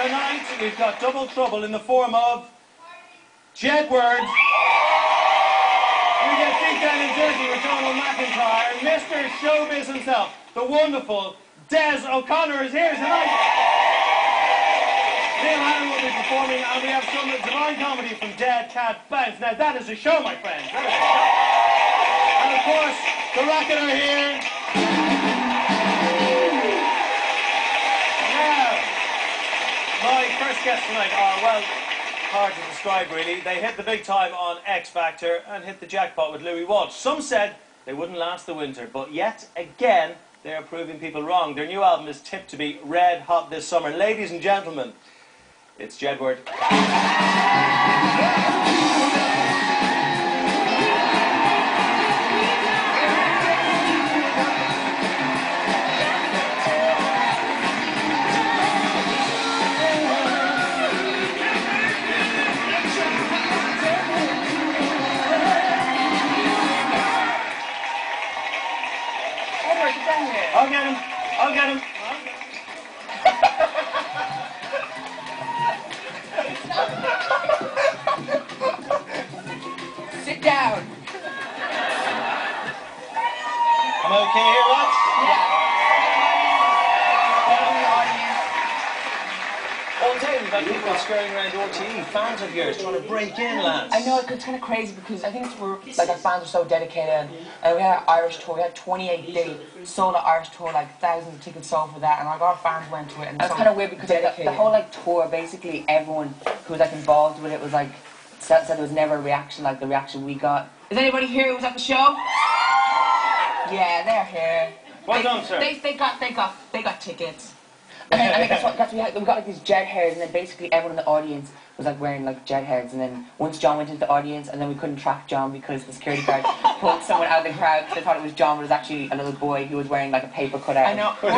tonight we've got double trouble in the form of Jedward. We get deep down and dirty with Donald McIntyre, and Mr. Showbiz himself, the wonderful Des O'Connor, is here tonight. Neil Hannon will be performing, and we have some divine comedy from Dead Cat Bounce. Now that is a show, my friends. That is a show. And of course, the Racket are here. My first guests tonight are, well, hard to describe really. They hit the big time on X Factor and hit the jackpot with Louis Walsh. Some said they wouldn't last the winter, but yet again they are proving people wrong. Their new album is tipped to be red hot this summer. Ladies and gentlemen, it's Jedward. I'll get him. I'll get him. Sit down. I'm okay here, lads? Yeah. All day we've had people scurrying around RTE, fans of yours trying to break in, lads. I know, it's kind of crazy because I think we're, like, our fans are so dedicated, and we had an Irish tour, we had 28 days, sold an Irish tour, like thousands of tickets sold for that, and like our fans went to it. And it's kind of weird because like, the whole like tour, basically everyone who was like involved with it was like, said there was never a reaction like the reaction we got. Is anybody here who was at the show? Yeah, they're here. Well done, sir. They got tickets. And then that's what we got like these jet heads, and then basically everyone in the audience was like wearing like jet heads, and then once John went into the audience, and then we couldn't track John because the security guard pulled someone out of the crowd because they thought it was John, but it was actually a little boy who was wearing like a paper cutout. I know. But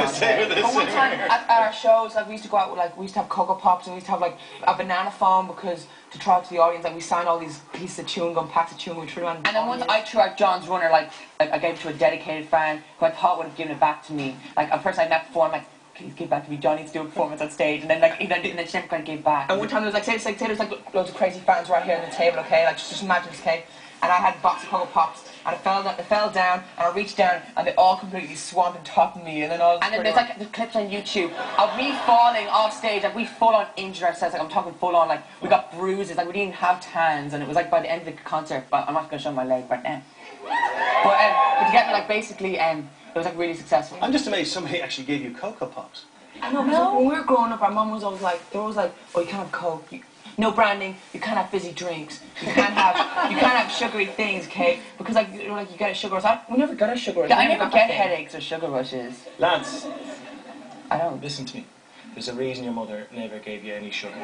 one time at our shows, like we used to go out with, like, we used to have Cocoa Pops, and we used to have like a banana phone because to throw out to the audience, like we signed all these pieces of chewing gum, packs of chewing gum, we threw them on. And then once I threw out John's runner, like I gave it to a dedicated fan who I thought would have given it back to me. Like a person I met before, I'm like, please give back to me, John needs to do a performance on stage, and then like and then she never kind of gave back. And one time there was like, say there's like loads of crazy fans right here on the table, okay, like just imagine this, okay, and I had a box of Cocoa Pops, and it fell down, and I reached down, and they all completely swamped on top of me, and then all. And then there's like the clips on YouTube of me falling off stage, like we full on injured ourselves, like I'm talking full on, like we got bruises, like we didn't even have tans, and it was like by the end of the concert, but I'm not gonna show my leg right now. But to get me, like basically it was like really successful. I'm just amazed somebody actually gave you Cocoa Pops. I know, because when we were growing up, our mum was always like, they were always like, oh, you can't have Coke, no branding, you can't have fizzy drinks, you can't have sugary things, okay? Because like, you know, like you get a sugar rush. We never got a sugar rush. Yeah, I never get headaches or sugar rushes. Lads, I don't. listen to me. There's a reason your mother never gave you any sugar.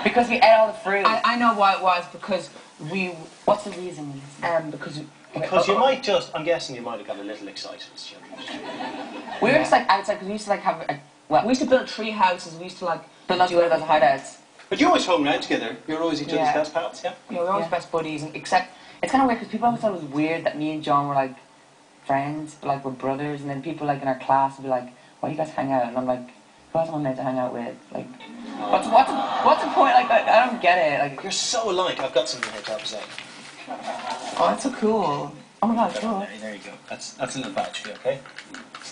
Because we ate all the fruit. I know why it was, because we... What's the reason? Because you might just, I'm guessing you might have got a little excited as children. We were just like outside, because we used to like have we used to build tree houses, we used to like build lots of those hideouts. But you always hung around together. You're always each other's best pals, yeah? Yeah, we're always best buddies, and except, it's kind of weird because people always thought it was weird that me and John were like friends, but like we're brothers, and then people like in our class would be like, why do you guys hang out? And I'm like, who else am I meant to hang out with? Like, what's the point? Like, I don't get it. Like, you're so alike. I've got something here to present. Oh, that's so cool. Oh my god, cool. There you go. That's a little badge for you, okay?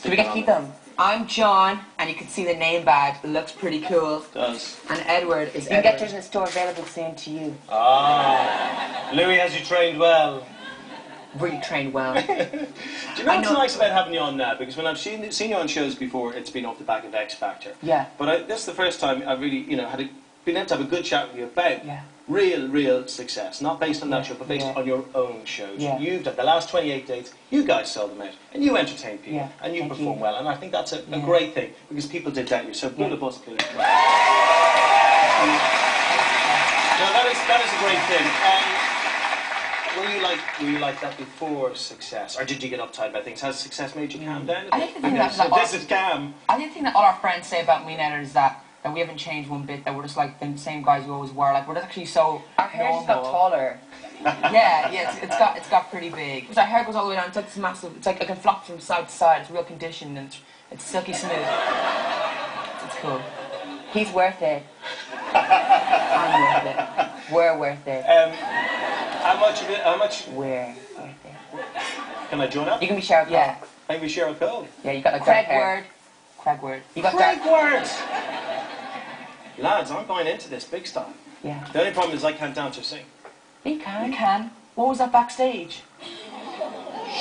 Do we get to keep them? I'm John, and you can see the name badge. It looks pretty cool. It does. And Edward is You can get yours in the store available soon to you. Ah. Louis has you trained well. Really trained well. Do you know what's nice about having you on now? Because when I've seen you on shows before, it's been off the back of X Factor. Yeah. But this is the first time I've really, you know, been able to have a good chat with you about real success. Not based on that show, but based on your own shows. Yeah. You've done the last 28 dates, you guys sold them out, and you entertain people, and you Thank perform you. well, and I think that's a great thing, because people did doubt you, so good a bus, please. No, that is a great thing. Were you like that before success, or did you get uptight about things? Has success made you calm down? I think the thing this is calm. I think the thing that all our friends say about me now is that we haven't changed one bit, that we're just like the same guys we always were. Like, we're actually so our hair just got taller. It's got pretty big. Because our hair goes all the way down, it's like this massive, it's like it can flop from side to side, it's real conditioned, and it's silky smooth. It's cool. He's worth it. I'm worth it. We're worth it. How much of it? How much? We're worth it. Can I join up? You can be Cheryl Cole. I can be Cheryl Cole. Yeah, you got like dark hair. Craig Word. You got Craig dark... Word! Lads, I'm going into this big style. Yeah. The only problem is I can't dance or sing. You can. You can. What was that backstage?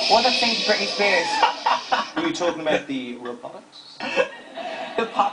What was that thing to Britney Spears? Were you talking about the robotics? The pop.